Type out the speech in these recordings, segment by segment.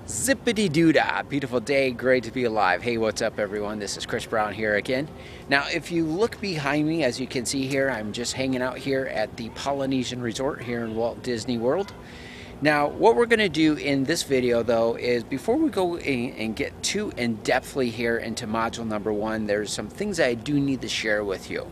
Zippity doo-dah, beautiful day, great to be alive. Hey, what's up everyone? This is Chris Brown here again. Now, if you look behind me, as you can see here, I'm just hanging out here at the Polynesian Resort here in Walt Disney World. Now, what we're going to do in this video though is before we go and get too in-depthly here into module number one, there's some things I do need to share with you.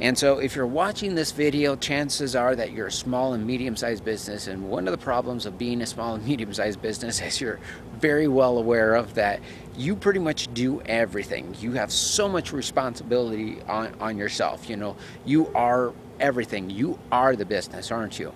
And so if you're watching this video, chances are that you're a small and medium-sized business, and one of the problems of being a small and medium-sized business, as you're very well aware of, that you pretty much do everything. You have so much responsibility on yourself. You know, you are everything. You are the business, aren't you?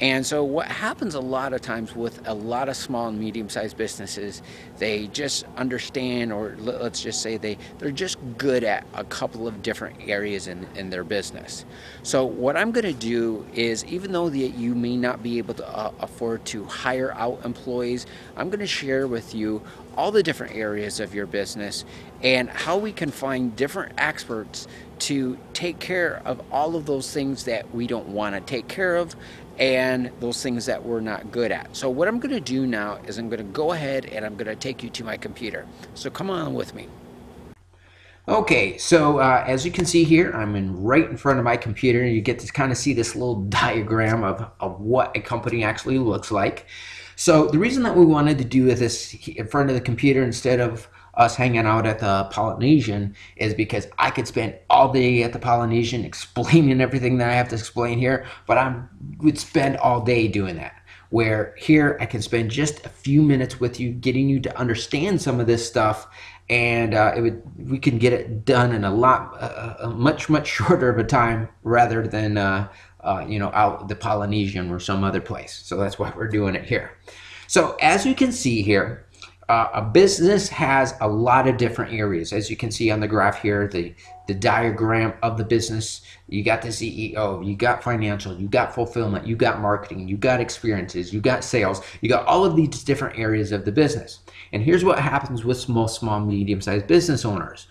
And so what happens a lot of times with a lot of small and medium-sized businesses, they just understand, or let's just say they're just good at a couple of different areas in their business. So what I'm going to do is, even though you may not be able to afford to hire out employees, I'm going to share with you all the different areas of your business and how we can find different experts to take care of all of those things that we don't want to take care of and those things that we're not good at. So what I'm going to do now is I'm going to go ahead and I'm going to take you to my computer. So come on with me. Okay, so as you can see here, I'm right in front of my computer, and you get to kind of see this little diagram of what a company actually looks like. So the reason that we wanted to do this in front of the computer instead of us hanging out at the Polynesian is because I could spend all day at the Polynesian explaining everything that I have to explain here, but I would spend all day doing that. Where here I can spend just a few minutes with you, getting you to understand some of this stuff, and we can get it done in a much shorter of a time rather than you know, out the Polynesian or some other place. So that's why we're doing it here. So as you can see here, a business has a lot of different areas. As you can see on the graph here, the diagram of the business, you got the CEO, you got financial, you got fulfillment, you got marketing, you got experiences, you got sales, you got all of these different areas of the business. And here's what happens with small, medium-sized business owners.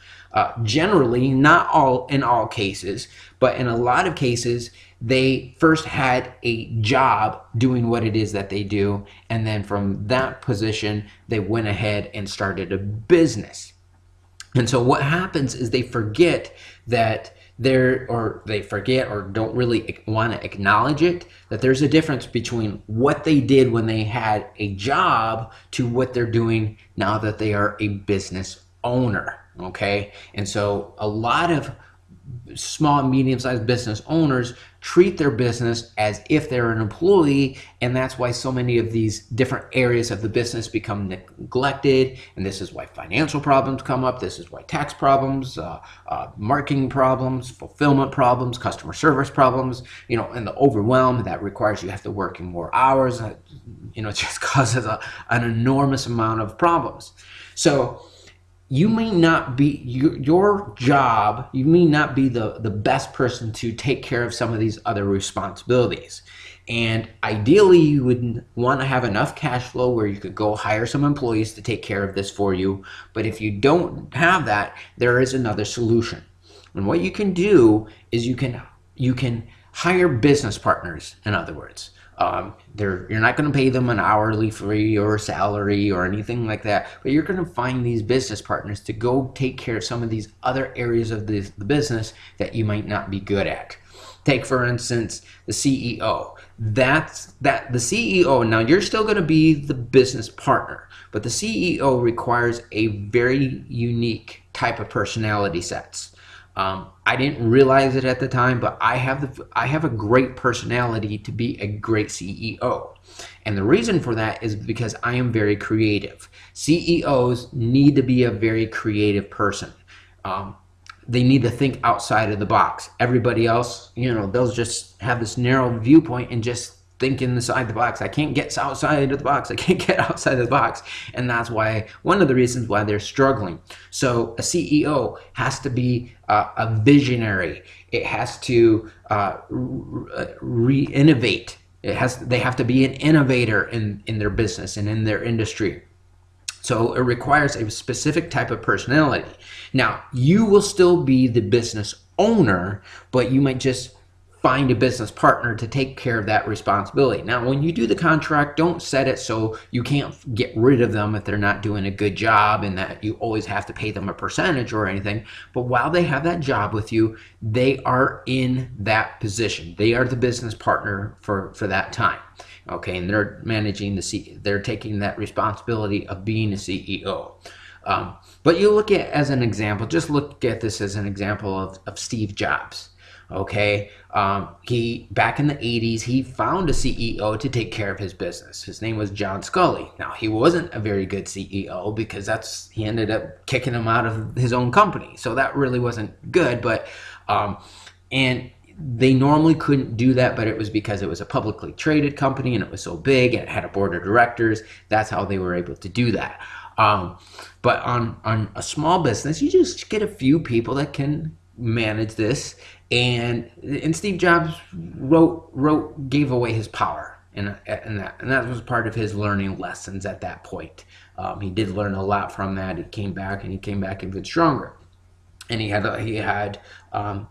Generally, not in all cases, but in a lot of cases, they first had a job doing what it is that they do, and then from that position, they went ahead and started a business. And so what happens is they forget that they forget or don't really want to acknowledge it, that there's a difference between what they did when they had a job to what they're doing now that they are a business owner. Okay, and so a lot of small and medium-sized business owners treat their business as if they're an employee, and that's why so many of these different areas of the business become neglected, and this is why financial problems come up, this is why tax problems, marketing problems, fulfillment problems, customer service problems, you know, and the overwhelm that requires you have to work in more hours, you know, it just causes an enormous amount of problems. So you may not be, your job, you may not be the best person to take care of some of these other responsibilities. And ideally, you would want to have enough cash flow where you could go hire some employees to take care of this for you. But if you don't have that, there is another solution. And what you can do is you can hire business partners, in other words. You're not going to pay them an hourly fee or salary or anything like that, but you're going to find these business partners to go take care of some of these other areas of the business that you might not be good at. Take, for instance, the CEO. The CEO, now you're still going to be the business partner, but the CEO requires a very unique type of personality sets. I didn't realize it at the time, but I have a great personality to be a great CEO. And the reason for that is because I am very creative. CEOs need to be a very creative person. They need to think outside of the box. Everybody else, you know, they'll just have this narrow viewpoint and just think inside the box. I can't get outside of the box. I can't get outside of the box. And that's why, one of the reasons why they're struggling. So a CEO has to be a visionary. It has to re-innovate. They have to be an innovator in their business and in their industry. So it requires a specific type of personality. Now, you will still be the business owner, but you might just find a business partner to take care of that responsibility. Now, when you do the contract, don't set it so you can't get rid of them if they're not doing a good job and that you always have to pay them a percentage or anything. But while they have that job with you, they are in that position. They are the business partner for that time. Okay, and they're managing they're taking that responsibility of being a CEO. But you look at, as an example, just look at this as an example of Steve Jobs. Okay, he back in the 80s, he found a CEO to take care of his business. His name was John Scully. Now, he wasn't a very good CEO because he ended up kicking him out of his own company. So that really wasn't good. But and they normally couldn't do that, but it was because it was a publicly traded company and it was so big and it had a board of directors. That's how they were able to do that. But on a small business, you just get a few people that can manage this. And Steve Jobs gave away his power, and that was part of his learning lessons at that point. He did learn a lot from that. He came back even stronger. And he had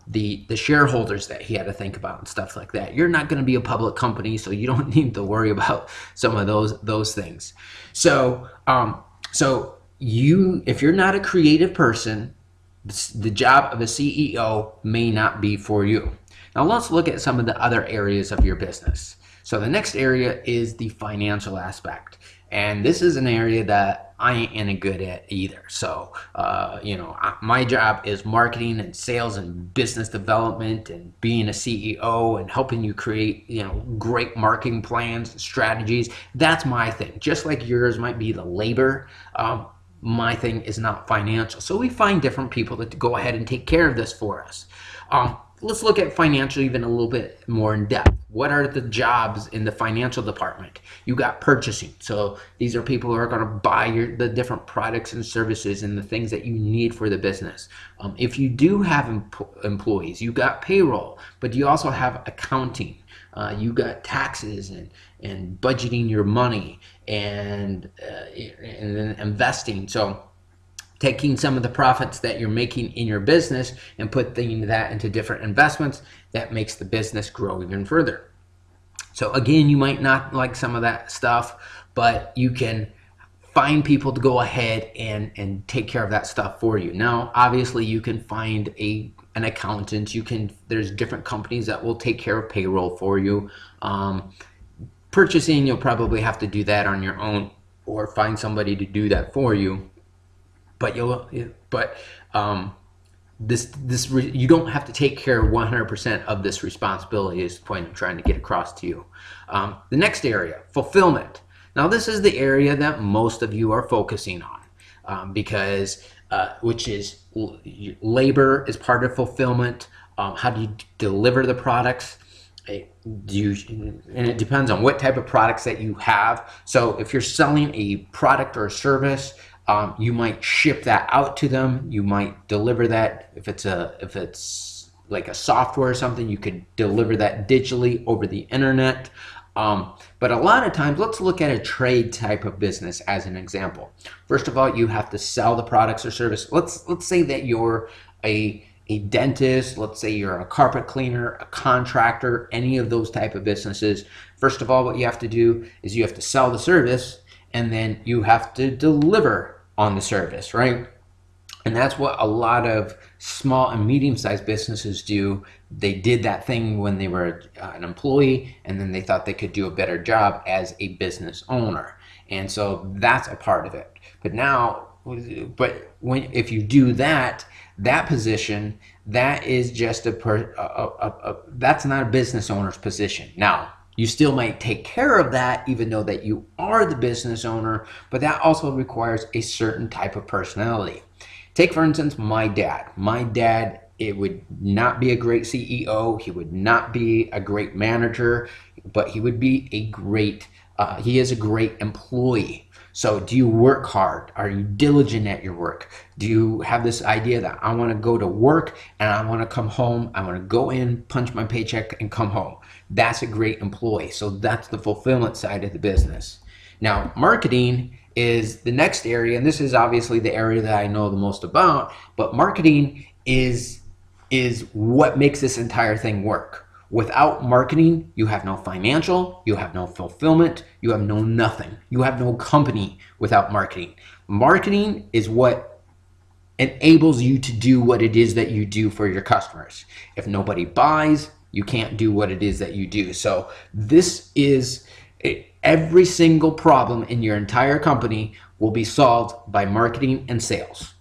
the shareholders that he had to think about and stuff like that. You're not going to be a public company, so you don't need to worry about some of those things. So if you're not a creative person, the job of a CEO may not be for you. Now let's look at some of the other areas of your business. So the next area is the financial aspect. And this is an area that I ain't any good at either. So, my job is marketing and sales and business development and being a CEO and helping you create, great marketing plans and strategies. That's my thing. Just like yours might be the labor, my thing is not financial. So we find different people that go ahead and take care of this for us. Let's look at financial even a little bit more in depth. What are the jobs in the financial department? You got purchasing. So these are people who are going to buy the different products and services and the things that you need for the business. If you do have employees, you got payroll, but you also have accounting. You got taxes and budgeting your money and then investing. So taking some of the profits that you're making in your business and putting that into different investments, that makes the business grow even further. So again, you might not like some of that stuff, but you can find people to go ahead and take care of that stuff for you. Now, obviously, you can find an accountant. There's different companies that will take care of payroll for you. Purchasing, you'll probably have to do that on your own or find somebody to do that for you. But you don't have to take care of 100% of this responsibility is the point I'm trying to get across to you. The next area, fulfillment. Now this is the area that most of you are focusing on because which is labor is part of fulfillment. How do you deliver the products? And it depends on what type of products that you have. So if you're selling a product or a service, you might ship that out to them. You might deliver that. If it's like a software or something, you could deliver that digitally over the internet. But a lot of times, let's look at a trade type of business as an example. First of all, you have to sell the products or service. Let's say that you're a dentist. Let's say you're a carpet cleaner, a contractor, any of those type of businesses. First of all, what you have to do is you have to sell the service, and then you have to deliver on the service, right? And that's what a lot of small and medium-sized businesses do. They did that thing when they were an employee, and then they thought they could do a better job as a business owner. And so that's a part of it. If you do that position, that is just that's not a business owner's position. Now, you still might take care of that even though that you are the business owner, but that also requires a certain type of personality. Take, for instance, my dad. My dad, it would not be a great CEO. He would not be a great manager, but he would be he is a great employee. So do you work hard? Are you diligent at your work? Do you have this idea that I want to go to work and I want to come home, I want to go in, punch my paycheck and come home? That's a great employee. So that's the fulfillment side of the business. Now, marketing is the next area, and this is obviously the area that I know the most about, but marketing is what makes this entire thing work. Without marketing, you have no financial, you have no fulfillment, you have no nothing. You have no company without marketing. Marketing is what enables you to do what it is that you do for your customers. If nobody buys, you can't do what it is that you do. So this is every single problem in your entire company will be solved by marketing and sales.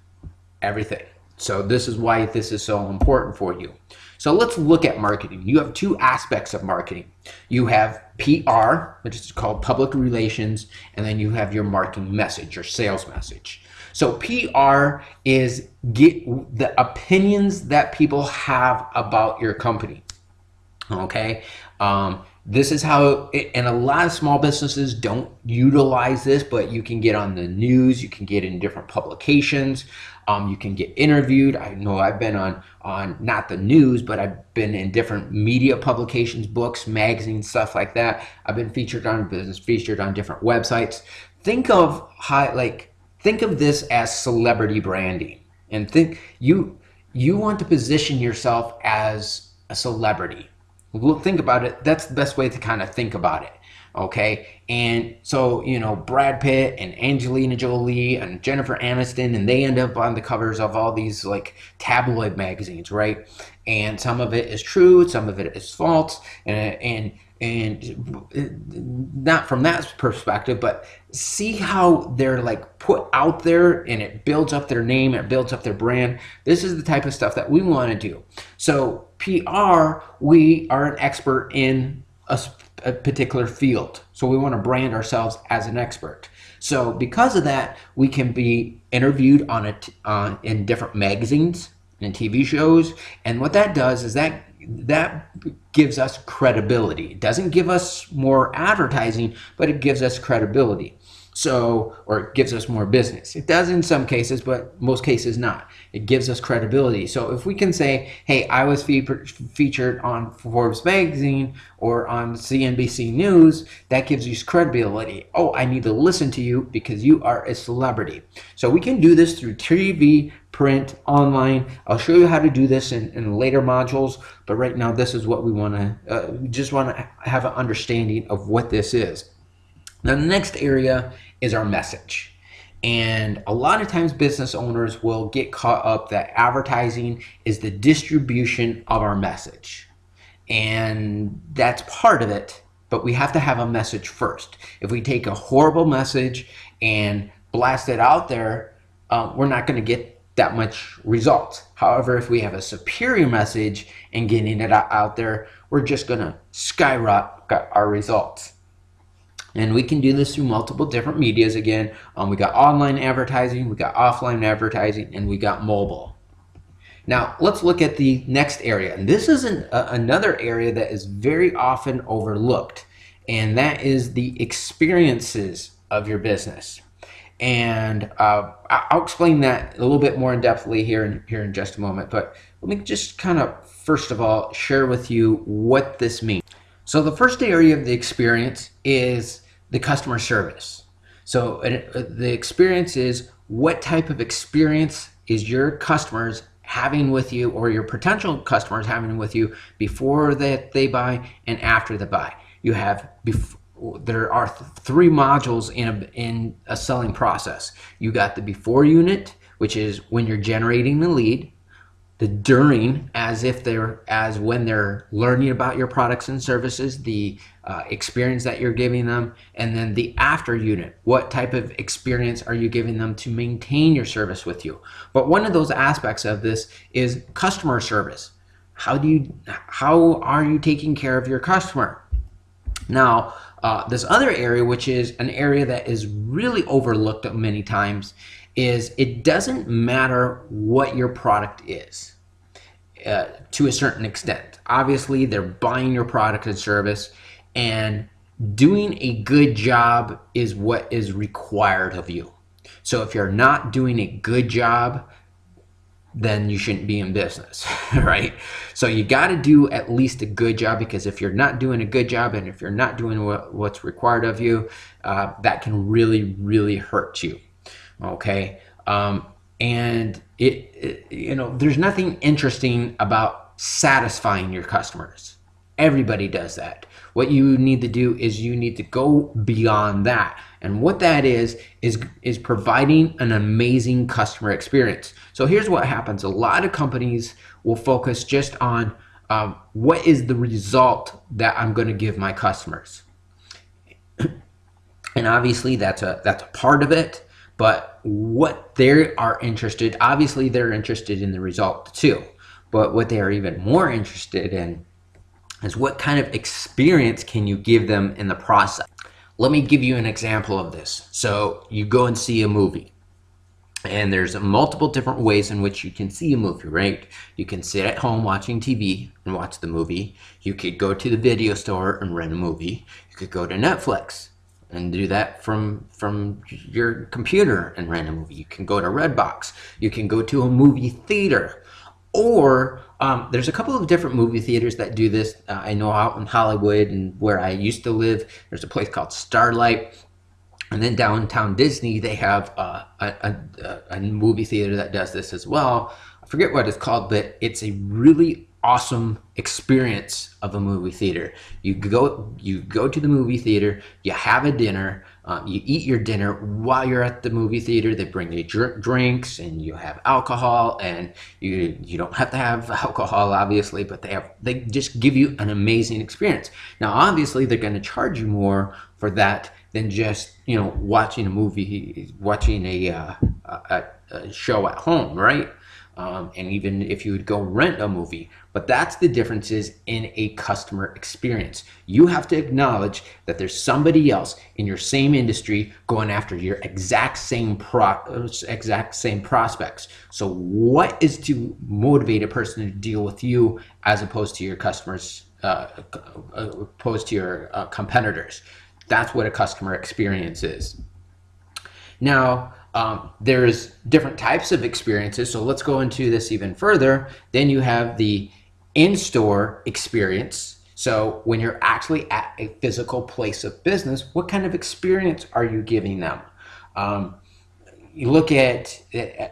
Everything. So this is why this is so important for you. So let's look at marketing. You have two aspects of marketing. You have PR, which is called public relations, and then you have your marketing message, your sales message. So PR is get the opinions that people have about your company. Okay. This is how, and a lot of small businesses don't utilize this, but you can get on the news, you can get in different publications, you can get interviewed. I know I've been on not the news, but I've been in different media publications, books, magazines, stuff like that. I've been featured on business, featured on different websites. Think of this as celebrity branding, and you want to position yourself as a celebrity. Think about it. That's the best way to kind of think about it. Okay. And so, Brad Pitt and Angelina Jolie and Jennifer Aniston, and they end up on the covers of all these like tabloid magazines, right? And some of it is true, some of it is false, and not from that perspective, but see how they're like put out there, and it builds up their name, it builds up their brand. This is the type of stuff that we want to do. So PR, we are an expert in a particular field. So we want to brand ourselves as an expert. So because of that, we can be interviewed in different magazines and TV shows. And what that does is that gives us credibility. It doesn't give us more advertising, but it gives us credibility. So, or it gives us more business. It does in some cases, but most cases not. It gives us credibility. So if we can say, hey, I was featured on Forbes magazine or on CNBC News, that gives you credibility. Oh, I need to listen to you because you are a celebrity. So we can do this through TV, print, online. I'll show you how to do this in later modules, but right now this is what we want to, just want to have an understanding of what this is. Now, the next area is our message. And a lot of times business owners will get caught up that advertising is the distribution of our message. And that's part of it, but we have to have a message first. If we take a horrible message and blast it out there, we're not going to get that much results. However, if we have a superior message and getting it out there, we're just going to skyrocket our results. And we can do this through multiple different medias. Again, we got online advertising, we got offline advertising, and we got mobile. Now, let's look at the next area. And this is another area that is very often overlooked, and that is the experiences of your business. And I'll explain that a little bit more in depthly here in just a moment. But let me just kind of, first of all, share with you what this means. So the first area of the experience is the customer service. So the experience is what type of experience is your customers having with you, or your potential customers having with you before that they buy and after they buy. You have there are three modules in a selling process. You got the before unit, which is when you're generating the lead. The during, as when they're learning about your products and services, the experience that you're giving them, and then the after unit. What type of experience are you giving them to maintain your service with you? But one of those aspects of this is customer service. How are you taking care of your customer? Now, this other area, which is an area that is really overlooked many times, is it doesn't matter what your product is. To a certain extent. Obviously, they're buying your product and service, and doing a good job is what is required of you. So if you're not doing a good job, then you shouldn't be in business, right? So you got to do at least a good job, because if you're not doing a good job, and if you're not doing what's required of you, that can really, really hurt you, okay? And there's nothing interesting about satisfying your customers. Everybody does that. What you need to do is you need to go beyond that. And what that is providing an amazing customer experience. So here's what happens. A lot of companies will focus just on what is the result that I'm going to give my customers. And obviously that's a part of it, but what they are interested, obviously they're interested in the result too. But what they are even more interested in is what kind of experience can you give them in the process. Let me give you an example of this. So you go and see a movie, and there's multiple different ways in which you can see a movie, right? You can sit at home watching TV and watch the movie. You could go to the video store and rent a movie. You could go to Netflix and do that from your computer and rent a movie. You can go to Redbox. You can go to a movie theater. Or there's a couple of different movie theaters that do this. I know out in Hollywood and where I used to live, there's a place called Starlight. And then downtown Disney, they have a movie theater that does this as well. I forget what it's called, but it's a really awesome experience of a movie theater. You go to the movie theater, you have a dinner, you eat your dinner while you're at the movie theater. They bring you drinks, and you have alcohol, and you don't have to have alcohol, obviously, but they just give you an amazing experience. Now, obviously, they're going to charge you more for that than just watching a movie, watching a show at home, right? And even if you would go rent a movie. But that's the differences in a customer experience. You have to acknowledge that there's somebody else in your same industry going after your exact same prospects. So what is to motivate a person to deal with you as opposed to your customers, opposed to your competitors? That's what a customer experience is. Now, there's different types of experiences, so let's go into this even further. Then you have the in-store experience. So when you're actually at a physical place of business, what kind of experience are you giving them? You look at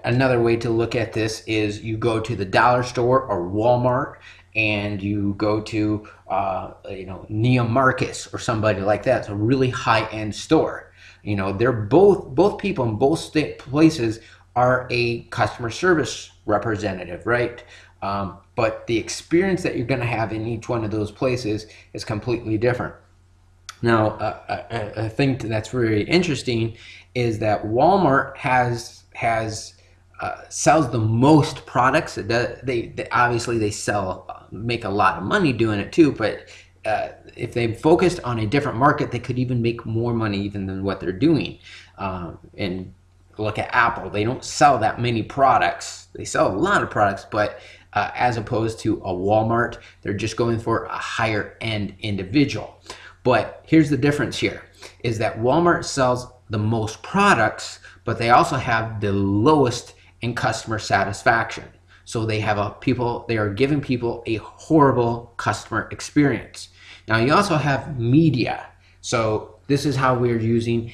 another way to look at this is you go to the dollar store or Walmart, and you go to Neiman Marcus or somebody like that. It's a really high-end store. They're both people in both places are a customer service representative, right? But the experience that you're going to have in each one of those places is completely different. Now, a thing that's very interesting is that Walmart sells the most products. They obviously make a lot of money doing it too, but if they focused on a different market, they could even make more money even than what they're doing. And look at Apple. They don't sell that many products. They sell a lot of products, but as opposed to a Walmart, they're just going for a higher end individual. But here's the difference here, is that Walmart sells the most products, but they also have the lowest in customer satisfaction. So they are giving people a horrible customer experience. Now you also have media. So this is how we're using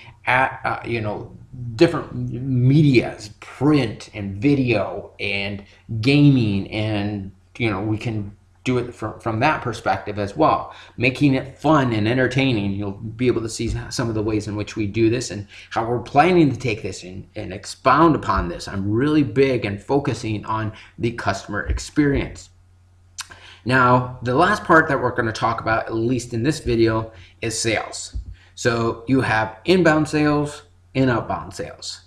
different medias, print and video and gaming, and we can do it from that perspective as well, making it fun and entertaining. You'll be able to see some of the ways in which we do this and how we're planning to take this and expound upon this. I'm really big and focusing on the customer experience. Now, the last part that we're going to talk about, at least in this video, is sales. So you have inbound sales and outbound sales.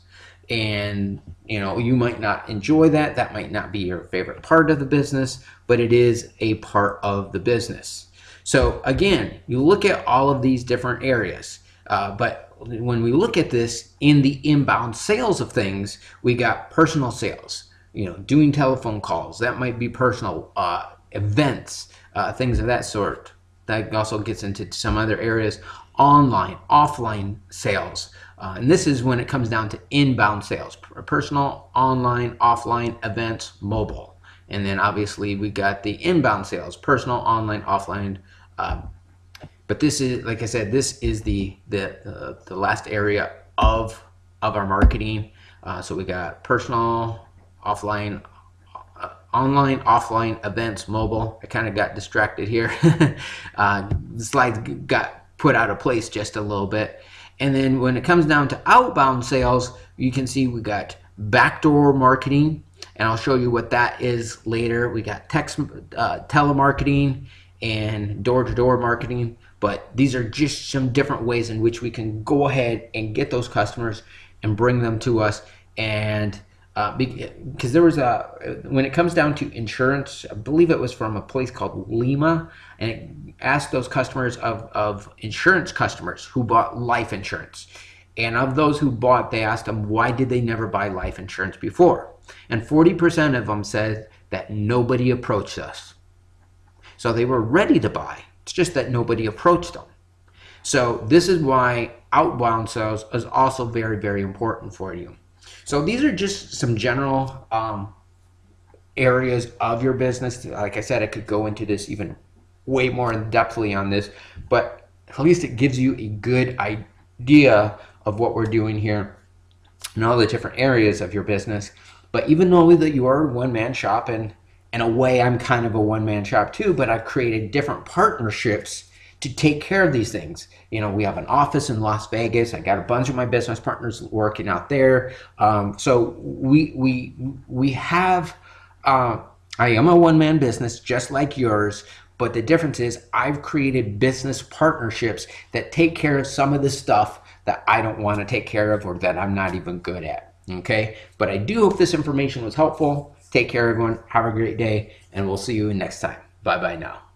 And you might not enjoy that. That might not be your favorite part of the business, but it is a part of the business. So again, you look at all of these different areas, but when we look at this in the inbound sales of things, we got personal sales, doing telephone calls. That might be personal, events, things of that sort. That also gets into some other areas, online, offline sales. And this is when it comes down to inbound sales, personal, online, offline, events, mobile. And then obviously we got the inbound sales, personal, online, offline. But this is, like I said, this is the last area of our marketing. So we got personal, offline, online, offline, events, mobile. I kind of got distracted here. The slides got put out of place just a little bit. And then when it comes down to outbound sales, you can see we got backdoor marketing, and I'll show you what that is later. We got text, telemarketing, and door-to-door marketing. But these are just some different ways in which we can go ahead and get those customers and bring them to us. And because there was when it comes down to insurance, I believe it was from a place called Lima, and it asked those customers of insurance customers who bought life insurance. And of those who bought, they asked them, why did they never buy life insurance before? And 40% of them said that nobody approached us. So they were ready to buy. It's just that nobody approached them. So this is why outbound sales is also very, very important for you. So these are just some general areas of your business. Like I said, I could go into this even way more in depthly on this, but at least it gives you a good idea of what we're doing here and all the different areas of your business. But even though that you are a one-man shop, and in a way I'm kind of a one-man shop too, but I've created different partnerships to take care of these things. You know, we have an office in Las Vegas. I got a bunch of my business partners working out there. So we have, I am a one-man business just like yours, but the difference is I've created business partnerships that take care of some of the stuff that I don't want to take care of or that I'm not even good at, okay? But I do hope this information was helpful. Take care, everyone. Have a great day, and we'll see you next time. Bye-bye now.